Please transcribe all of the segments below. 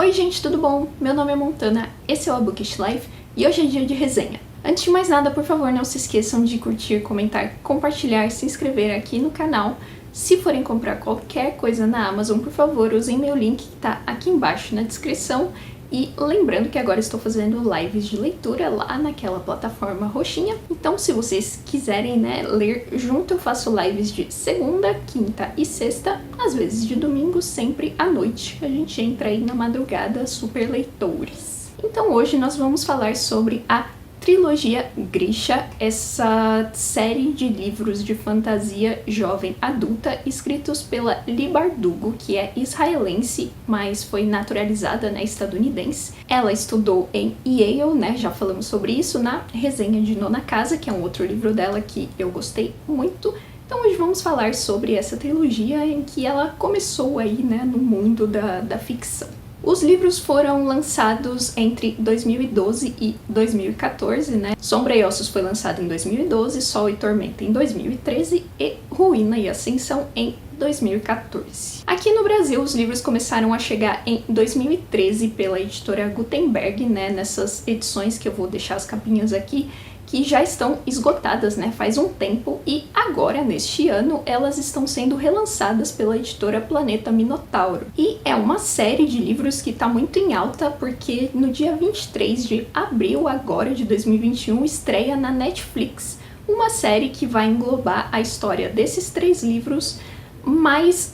Oi gente, tudo bom? Meu nome é Montana, esse é o A Bookish Life e hoje é dia de resenha. Antes de mais nada, por favor, não se esqueçam de curtir, comentar, compartilhar, se inscrever aqui no canal. Se forem comprar qualquer coisa na Amazon, por favor, usem meu link que tá aqui embaixo na descrição. E lembrando que agora estou fazendo lives de leitura lá naquela plataforma roxinha. Então, se vocês quiserem, ler junto, eu faço lives de segunda, quinta e sexta, às vezes de domingo, sempre à noite. A gente entra aí na madrugada, super leitores. Então, hoje nós vamos falar sobre a trilogia Grisha, essa série de livros de fantasia jovem adulta escritos pela Leigh Bardugo, que é israelense, mas foi naturalizada, estadunidense. Ela estudou em Yale, já falamos sobre isso na resenha de Nona Casa, que é um outro livro dela que eu gostei muito. Então hoje vamos falar sobre essa trilogia em que ela começou aí, no mundo da ficção. Os livros foram lançados entre 2012 e 2014, Sombra e Ossos foi lançado em 2012, Sol e Tormenta em 2013 e Ruína e Ascensão em 2014. Aqui no Brasil, os livros começaram a chegar em 2013 pela editora Gutenberg, nessas edições que eu vou deixar as capinhas aqui, que já estão esgotadas, faz um tempo, e agora, neste ano, elas estão sendo relançadas pela editora Planeta Minotauro. E é uma série de livros que está muito em alta, porque no dia 23 de abril agora de 2021 estreia na Netflix uma série que vai englobar a história desses 3 livros, mas,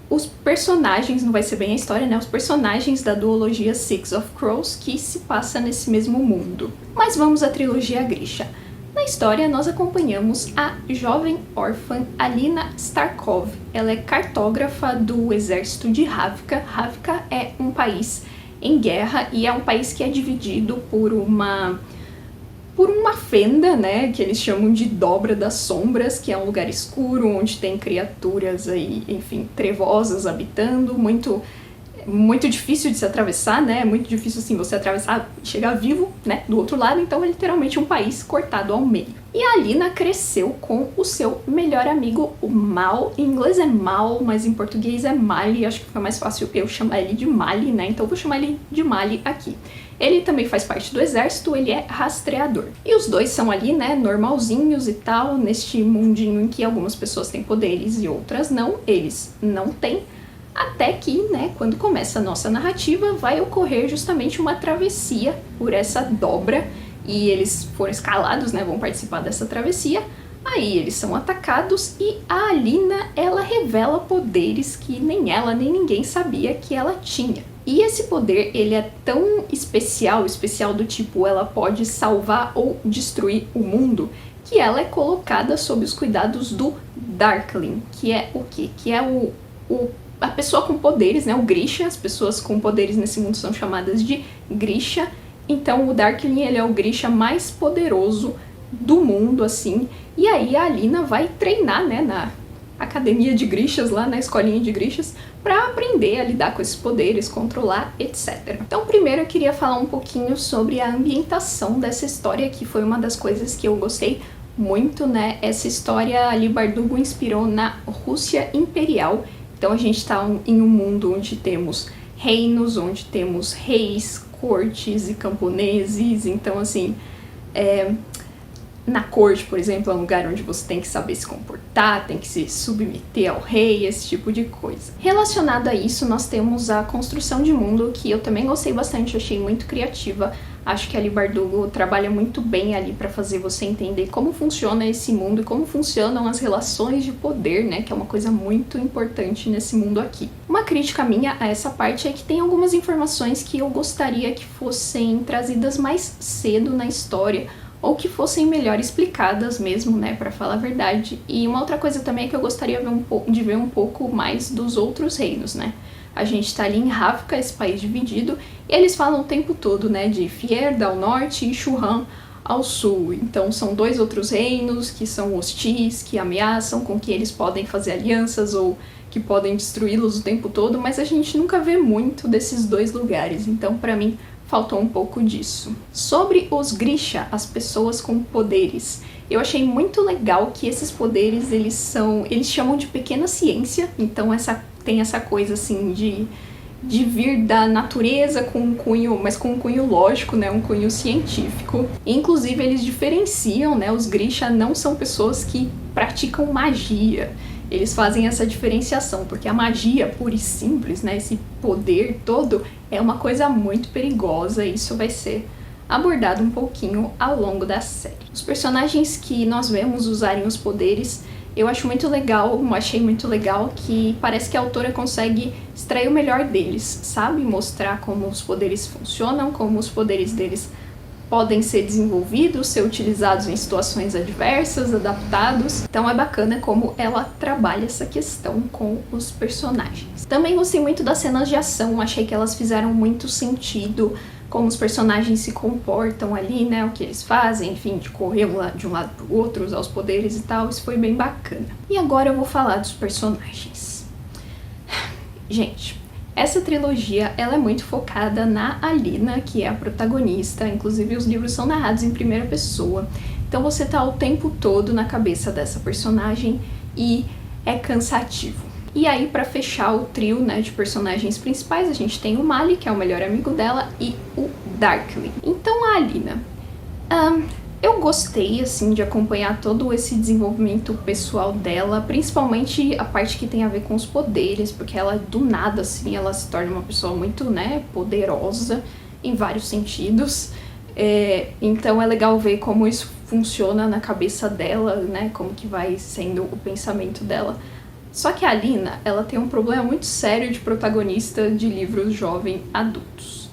os personagens, não vai ser bem a história, os personagens da duologia Six of Crows, que se passa nesse mesmo mundo. Mas vamos à trilogia Grisha. Na história, nós acompanhamos a jovem órfã Alina Starkov. Ela é cartógrafa do exército de Ravka. Ravka é um país em guerra e é um país que é dividido por uma fenda, que eles chamam de Dobra das Sombras, que é um lugar escuro onde tem criaturas aí, enfim, trevosas habitando, muito difícil de se atravessar, muito difícil assim você atravessar e chegar vivo, do outro lado, então é literalmente um país cortado ao meio. E a Alina cresceu com o seu melhor amigo, o Mal. Em inglês é Mal, mas em português é Mali, acho que fica mais fácil eu chamar ele de Mali, então eu vou chamar ele de Mali aqui. Ele também faz parte do exército, ele é rastreador. E os dois são ali, normalzinhos e tal, neste mundinho em que algumas pessoas têm poderes e outras não, eles não têm. Até que, quando começa a nossa narrativa, vai ocorrer justamente uma travessia por essa dobra, e eles foram escalados, vão participar dessa travessia. Aí eles são atacados e a Alina, ela revela poderes que nem ela nem ninguém sabia que ela tinha. E esse poder, ele é tão especial do tipo, ela pode salvar ou destruir o mundo, que ela é colocada sob os cuidados do Darkling, que é o quê? Que é a pessoa com poderes, o Grisha. As pessoas com poderes nesse mundo são chamadas de Grisha. Então o Darkling, ele é o Grisha mais poderoso do mundo, assim. E aí a Alina vai treinar, na academia de Grishas, lá na escolinha de Grishas, para aprender a lidar com esses poderes, controlar, etc. Então, primeiro eu queria falar um pouquinho sobre a ambientação dessa história, que foi uma das coisas que eu gostei muito, Essa história, a Leigh Bardugo inspirou na Rússia Imperial. Então a gente está em um mundo onde temos reinos, onde temos reis, cortes e camponeses. Então, assim, na corte, por exemplo, é um lugar onde você tem que saber se comportar, tem que se submeter ao rei, esse tipo de coisa. Relacionado a isso, nós temos a construção de mundo, que eu também gostei bastante, achei muito criativa. Acho que a Leigh Bardugo trabalha muito bem ali para fazer você entender como funciona esse mundo e como funcionam as relações de poder, que é uma coisa muito importante nesse mundo aqui. Uma crítica minha a essa parte é que tem algumas informações que eu gostaria que fossem trazidas mais cedo na história, ou que fossem melhor explicadas mesmo, para falar a verdade. E uma outra coisa também é que eu gostaria de ver um pouco mais dos outros reinos, A gente tá ali em Ravka, esse país dividido, e eles falam o tempo todo, de Fierda ao norte e Churran ao sul. Então são 2 outros reinos que são hostis, que ameaçam, com que eles podem fazer alianças ou que podem destruí-los o tempo todo, mas a gente nunca vê muito desses 2 lugares. Então, pra mim, faltou um pouco disso. Sobre os Grisha, as pessoas com poderes, eu achei muito legal que esses poderes, eles chamam de pequena ciência, então tem essa coisa assim de vir da natureza com um cunho, mas com um cunho lógico, né, um cunho científico. Inclusive eles diferenciam, né, os Grisha não são pessoas que praticam magia. Eles fazem essa diferenciação, porque a magia pura e simples, né, esse poder todo, é uma coisa muito perigosa e isso vai ser abordado um pouquinho ao longo da série. Os personagens que nós vemos usarem os poderes, eu acho muito legal, achei muito legal que parece que a autora consegue extrair o melhor deles, sabe? Mostrar como os poderes funcionam, como os poderes deles podem ser desenvolvidos, ser utilizados em situações adversas, adaptados. Então é bacana como ela trabalha essa questão com os personagens. Também gostei muito das cenas de ação, achei que elas fizeram muito sentido, como os personagens se comportam ali, né, o que eles fazem, enfim, de correr de um lado pro outro, usar os poderes e tal, isso foi bem bacana. E agora eu vou falar dos personagens. Gente, essa trilogia, ela é muito focada na Alina, que é a protagonista, inclusive os livros são narrados em primeira pessoa, então você tá o tempo todo na cabeça dessa personagem e é cansativo. E aí, pra fechar o trio, né, de personagens principais, a gente tem o Mali, que é o melhor amigo dela, e o Darkling. Então, a Alina. Eu gostei, assim, de acompanhar todo esse desenvolvimento pessoal dela, principalmente a parte que tem a ver com os poderes, porque ela, do nada, assim, ela se torna uma pessoa muito, né, poderosa em vários sentidos. Então é legal ver como isso funciona na cabeça dela, né, como que vai sendo o pensamento dela. Só que a Alina, ela tem um problema muito sério de protagonista de livros jovem adultos.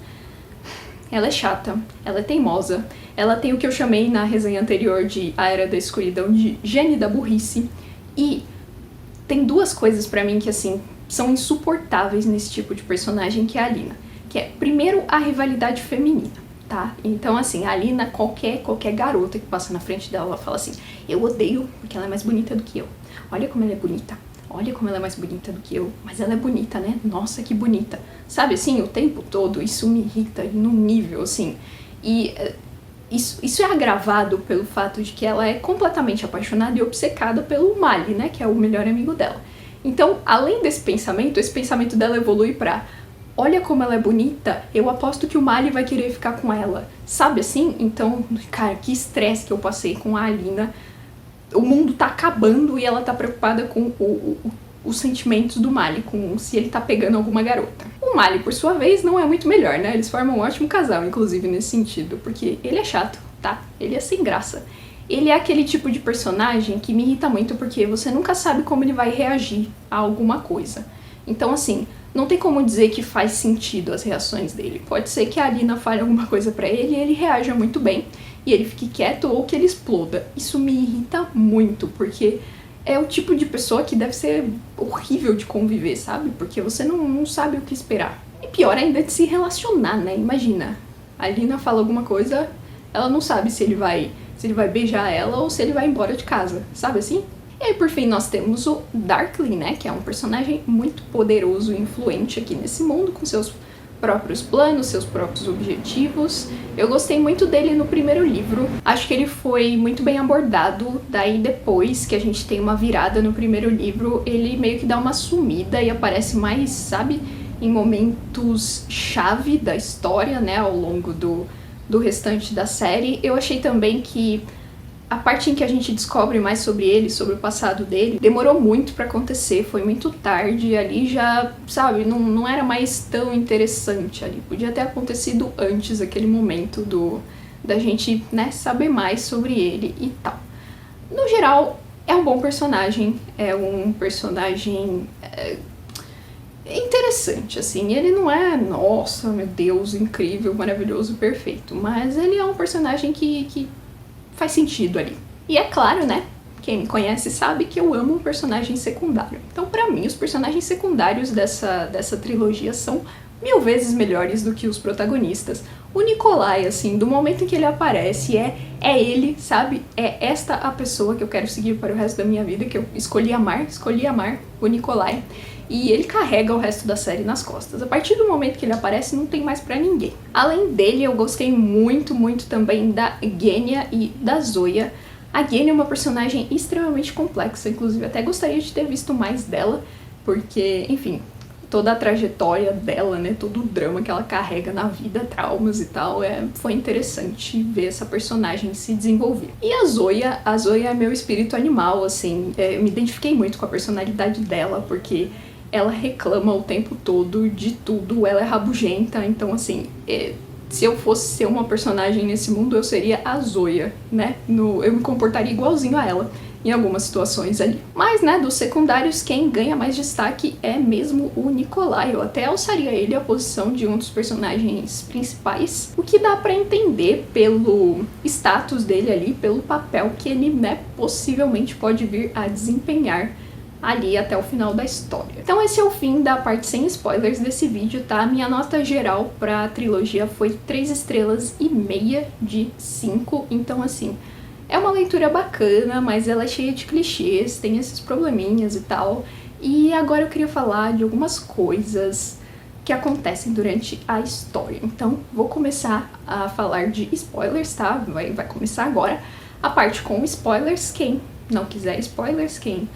Ela é chata, ela é teimosa, ela tem o que eu chamei na resenha anterior de A Era da Escuridão de gene da burrice. E tem duas coisas pra mim que, assim, são insuportáveis nesse tipo de personagem que é a Alina. Que é, primeiro, a rivalidade feminina, tá? Então, assim, a Alina, qualquer garota que passa na frente dela, ela fala assim, eu odeio porque ela é mais bonita do que eu. Olha como ela é bonita. Olha como ela é mais bonita do que eu, mas ela é bonita, né? Nossa, que bonita. Sabe, assim, o tempo todo isso me irrita num nível, assim. E isso é agravado pelo fato de que ela é completamente apaixonada e obcecada pelo Mali, né? Que é o melhor amigo dela. Então, além desse pensamento, esse pensamento dela evolui pra olha como ela é bonita, eu aposto que o Mali vai querer ficar com ela. Sabe, assim? Então, cara, que estresse que eu passei com a Alina. O mundo tá acabando e ela tá preocupada com os sentimentos do Mali, com se ele tá pegando alguma garota. O Mali, por sua vez, não é muito melhor, né? Eles formam um ótimo casal, inclusive, nesse sentido, porque ele é chato, tá? Ele é sem graça. Ele é aquele tipo de personagem que me irrita muito porque você nunca sabe como ele vai reagir a alguma coisa. Então, assim, não tem como dizer que faz sentido as reações dele. Pode ser que a Alina fale alguma coisa pra ele e ele reaja muito bem, e ele fique quieto ou que ele exploda. Isso me irrita muito, porque é o tipo de pessoa que deve ser horrível de conviver, sabe? Porque você não sabe o que esperar. E pior ainda é de se relacionar, né? Imagina, a Alina fala alguma coisa, ela não sabe se ele vai beijar ela ou se ele vai embora de casa, sabe assim? E aí, por fim, nós temos o Darkling, né? Que é um personagem muito poderoso e influente aqui nesse mundo, com seus próprios planos, seus próprios objetivos. Eu gostei muito dele no primeiro livro. Acho que ele foi muito bem abordado. Daí depois que a gente tem uma virada no primeiro livro, ele meio que dá uma sumida e aparece mais, sabe, em momentos chave da história, né, ao longo do restante da série. Eu achei também que a parte em que a gente descobre mais sobre ele, sobre o passado dele, demorou muito pra acontecer, foi muito tarde, ali já, sabe, não era mais tão interessante ali. Podia ter acontecido antes, aquele momento da gente, né, saber mais sobre ele e tal. No geral, é um bom personagem, é um personagem interessante, assim. Ele não é, nossa, meu Deus, incrível, maravilhoso, perfeito, mas ele é um personagem que faz sentido ali. E é claro, né, quem me conhece sabe que eu amo um personagem secundário. Então, pra mim, os personagens secundários dessa trilogia são 1000 vezes melhores do que os protagonistas. O Nikolai, assim, do momento em que ele aparece, é ele, sabe? É esta a pessoa que eu quero seguir para o resto da minha vida, que eu escolhi amar o Nikolai. E ele carrega o resto da série nas costas. A partir do momento que ele aparece, não tem mais pra ninguém. Além dele, eu gostei muito, muito também da Genya e da Zoya. A Genya é uma personagem extremamente complexa, inclusive até gostaria de ter visto mais dela, porque, enfim, toda a trajetória dela, né, todo o drama que ela carrega na vida, traumas e tal, foi interessante ver essa personagem se desenvolver. E a Zoya é meu espírito animal, assim, eu me identifiquei muito com a personalidade dela, porque ela reclama o tempo todo de tudo, ela é rabugenta, então assim, se eu fosse ser uma personagem nesse mundo, eu seria a Zoya, né, eu me comportaria igualzinho a ela em algumas situações ali. Mas, né, dos secundários, quem ganha mais destaque é mesmo o Nikolai. Eu até alçaria ele à posição de um dos personagens principais, o que dá pra entender pelo status dele ali, pelo papel que ele, né, possivelmente pode vir a desempenhar ali até o final da história. Então esse é o fim da parte sem spoilers desse vídeo, tá? Minha nota geral pra trilogia foi 3,5 estrelas de 5, então assim, é uma leitura bacana, mas ela é cheia de clichês, tem esses probleminhas e tal. E agora eu queria falar de algumas coisas que acontecem durante a história. Então vou começar a falar de spoilers, tá? Vai começar agora a parte com spoilers. Quem não quiser spoilers, quem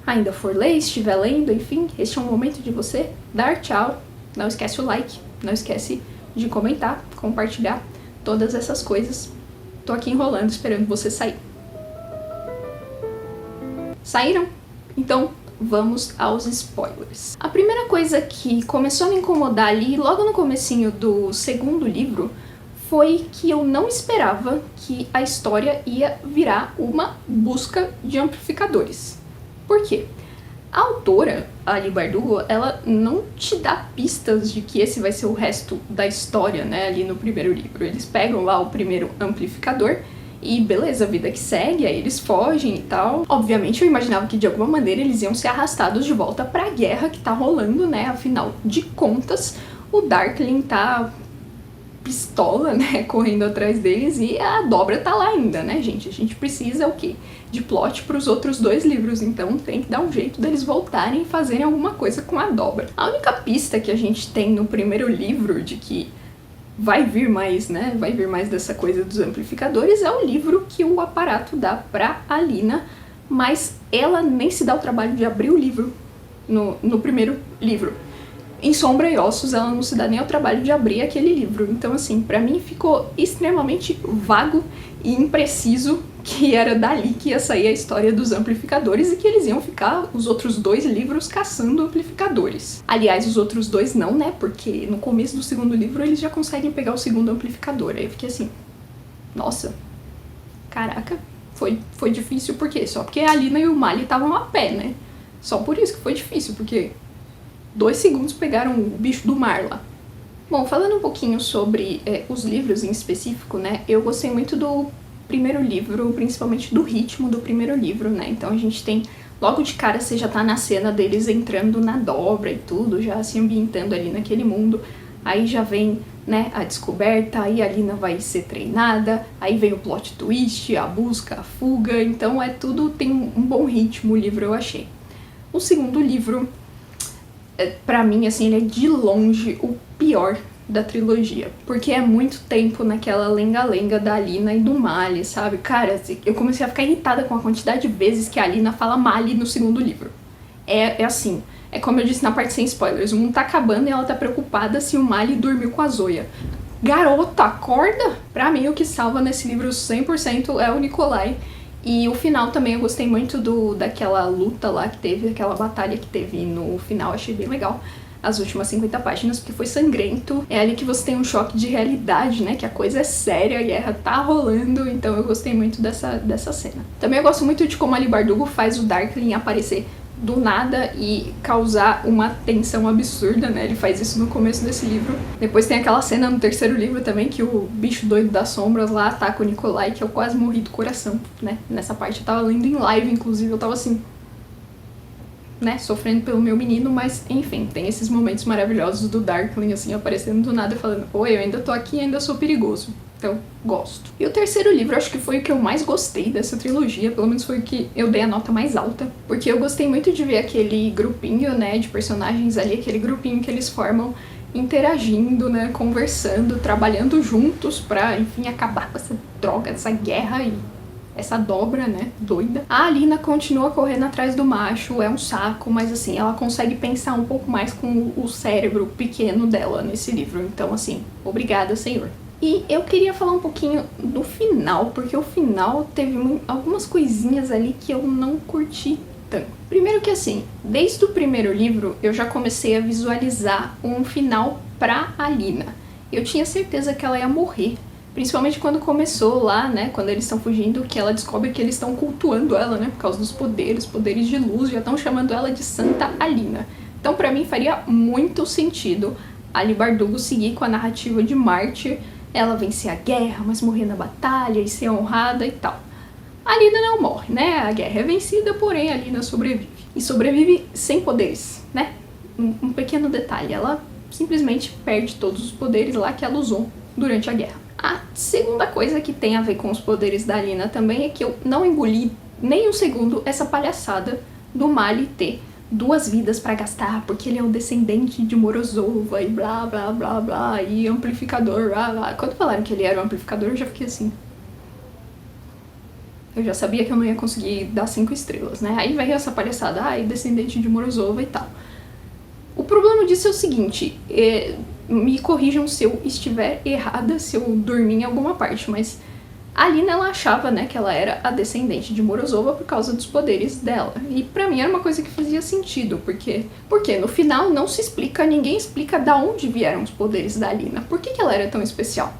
ainda for ler, estiver lendo, enfim, este é um momento de você dar tchau. Não esquece o like, não esquece de comentar, compartilhar, todas essas coisas. Tô aqui enrolando, esperando você sair. Saíram? Então, vamos aos spoilers. A primeira coisa que começou a me incomodar ali, logo no comecinho do segundo livro, foi que eu não esperava que a história ia virar uma busca de amplificadores. Por quê? A autora, a Ali Bardugo, ela não te dá pistas de que esse vai ser o resto da história, né, ali no primeiro livro. Eles pegam lá o primeiro amplificador e beleza, a vida que segue, aí eles fogem e tal. Obviamente eu imaginava que de alguma maneira eles iam ser arrastados de volta pra guerra que tá rolando, né, afinal de contas, o Darkling tá pistola, né, correndo atrás deles e a dobra tá lá ainda, né, gente? A gente precisa o quê? De plot pros outros 2 livros, então tem que dar um jeito deles voltarem e fazerem alguma coisa com a dobra. A única pista que a gente tem no primeiro livro de que vai vir mais, né, vai vir mais dessa coisa dos amplificadores é o livro que o aparato dá pra Alina, mas ela nem se dá o trabalho de abrir o livro no primeiro livro. Em Sombra e Ossos, ela não se dá nem ao trabalho de abrir aquele livro. Então, assim, pra mim ficou extremamente vago e impreciso que era dali que ia sair a história dos amplificadores e que eles iam ficar os outros 2 livros caçando amplificadores. Aliás, os outros 2 não, né? Porque no começo do segundo livro eles já conseguem pegar o segundo amplificador. Aí eu fiquei assim, nossa, caraca, foi difícil por quê? Só porque a Alina e o Mali estavam a pé, né? Só por isso que foi difícil, porque 2 segundos pegaram o bicho do mar lá. Bom, falando um pouquinho sobre os livros em específico, né, eu gostei muito do primeiro livro, principalmente do ritmo do primeiro livro, né, então a gente tem, logo de cara você já tá na cena deles entrando na dobra e tudo, já se ambientando ali naquele mundo, aí já vem, né, a descoberta, aí a Alina vai ser treinada, aí vem o plot twist, a busca, a fuga, então tudo tem um bom ritmo o livro, eu achei. O segundo livro, pra mim, assim, ele é de longe o pior da trilogia, porque é muito tempo naquela lenga-lenga da Alina e do Mali, sabe? Cara, eu comecei a ficar irritada com a quantidade de vezes que a Alina fala Mali no segundo livro. É assim, é como eu disse na parte sem spoilers, o mundo tá acabando e ela tá preocupada se o Mali dormiu com a Zoya. Garota, acorda! Pra mim, o que salva nesse livro 100% é o Nikolai. E o final também, eu gostei muito daquela luta lá que teve, aquela batalha que teve no final, achei bem legal. As últimas 50 páginas, porque foi sangrento. É ali que você tem um choque de realidade, né? Que a coisa é séria, a guerra tá rolando, então eu gostei muito dessa cena. Também eu gosto muito de como a Ali Bardugo faz o Darkling aparecer do nada e causar uma tensão absurda, né? Ele faz isso no começo desse livro. Depois tem aquela cena no terceiro livro também, que o bicho doido das sombras lá ataca o Nikolai, que eu quase morri do coração, né? Nessa parte eu tava lendo em live, inclusive, eu tava assim, né, sofrendo pelo meu menino, mas enfim, tem esses momentos maravilhosos do Darkling, assim, aparecendo do nada e falando, oi, eu ainda tô aqui e ainda sou perigoso. Então, gosto. E o terceiro livro, acho que foi o que eu mais gostei dessa trilogia, pelo menos foi o que eu dei a nota mais alta, porque eu gostei muito de ver aquele grupinho, né, de personagens ali, aquele grupinho que eles formam interagindo, né, conversando, trabalhando juntos pra, enfim, acabar com essa droga, essa guerra e essa dobra, né, doida. A Alina continua correndo atrás do macho, é um saco, mas assim, ela consegue pensar um pouco mais com o cérebro pequeno dela nesse livro. Então assim, obrigada, senhor. E eu queria falar um pouquinho do final, porque o final teve algumas coisinhas ali que eu não curti tanto. Primeiro que assim, desde o primeiro livro eu já comecei a visualizar um final pra Alina. Eu tinha certeza que ela ia morrer. Principalmente quando começou lá, né, quando eles estão fugindo, que ela descobre que eles estão cultuando ela, né, por causa dos poderes de luz, já estão chamando ela de Santa Alina. Então pra mim faria muito sentido a Leigh Bardugo seguir com a narrativa de mártir, ela vencer a guerra, mas morrer na batalha e ser honrada e tal. A Alina não morre, né, a guerra é vencida, porém a Alina sobrevive. E sobrevive sem poderes, né, um pequeno detalhe, ela simplesmente perde todos os poderes lá que ela usou durante a guerra. A segunda coisa que tem a ver com os poderes da Alina também é que eu não engoli nem um segundo essa palhaçada do Mali ter 2 vidas pra gastar, porque ele é o descendente de Morozova e blá blá blá blá, e amplificador, blá blá. Quando falaram que ele era um amplificador, eu já fiquei assim. Eu já sabia que eu não ia conseguir dar 5 estrelas, né? Aí veio essa palhaçada, descendente de Morozova e tal. O problema disso é o seguinte, me corrijam se eu estiver errada, se eu dormir em alguma parte, mas a Alina, ela achava, né, que ela era a descendente de Morozova por causa dos poderes dela. E pra mim era uma coisa que fazia sentido, porque no final não se explica, ninguém explica da onde vieram os poderes da Alina. Por que ela era tão especial?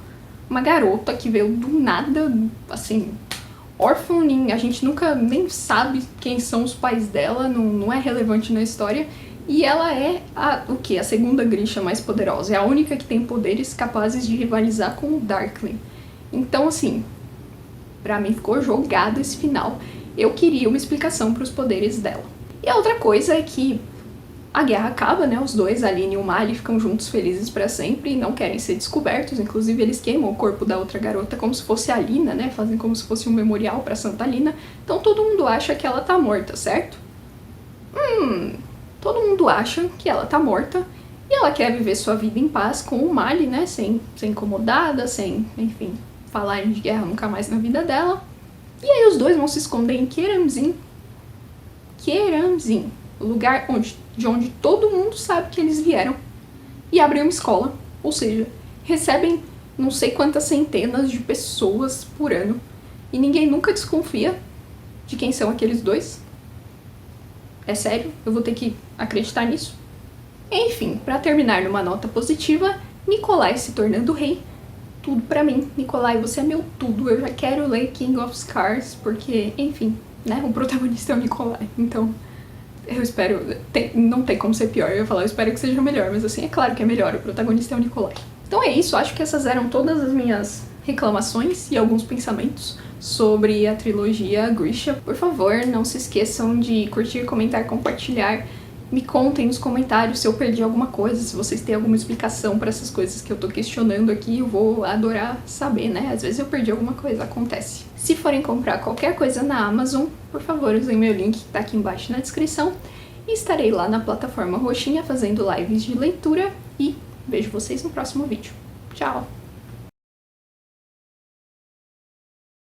Uma garota que veio do nada, assim, órfã, a gente nunca nem sabe quem são os pais dela, não é relevante na história. E ela é a segunda Grisha mais poderosa. É a única que tem poderes capazes de rivalizar com o Darkling. Então, assim, pra mim ficou jogado esse final. Eu queria uma explicação pros poderes dela. E a outra coisa é que a guerra acaba, né? Os dois, a Alina e o Mali, ficam juntos felizes pra sempre e não querem ser descobertos. Inclusive, eles queimam o corpo da outra garota como se fosse a Alina, né? Fazem como se fosse um memorial pra Santa Alina. Então todo mundo acha que ela tá morta, certo? Todo mundo acha que ela tá morta e ela quer viver sua vida em paz com o Mali, né? Sem ser incomodada, sem, enfim, falar de guerra nunca mais na vida dela. E aí os dois vão se esconder em Keramzin. Keramzin, o lugar de onde todo mundo sabe que eles vieram. E abrem uma escola, ou seja, recebem não sei quantas centenas de pessoas por ano. E ninguém nunca desconfia de quem são aqueles dois. É sério, eu vou ter que acreditar nisso? Enfim, pra terminar numa nota positiva, Nikolai se tornando rei. Tudo pra mim. Nikolai, você é meu tudo. Eu já quero ler King of Scars, porque, enfim, né, o protagonista é o Nikolai. Então, eu espero... não tem como ser pior. Eu ia falar, eu espero que seja melhor, mas assim, é claro que é melhor. O protagonista é o Nikolai. Então é isso, acho que essas eram todas as minhas reclamações e alguns pensamentos sobre a trilogia Grisha. Por favor, não se esqueçam de curtir, comentar, compartilhar. Me contem nos comentários se eu perdi alguma coisa, se vocês têm alguma explicação para essas coisas que eu tô questionando aqui, eu vou adorar saber, né? Às vezes eu perdi alguma coisa, acontece. Se forem comprar qualquer coisa na Amazon, por favor, usem meu link que tá aqui embaixo na descrição. E estarei lá na plataforma roxinha fazendo lives de leitura e vejo vocês no próximo vídeo. Tchau!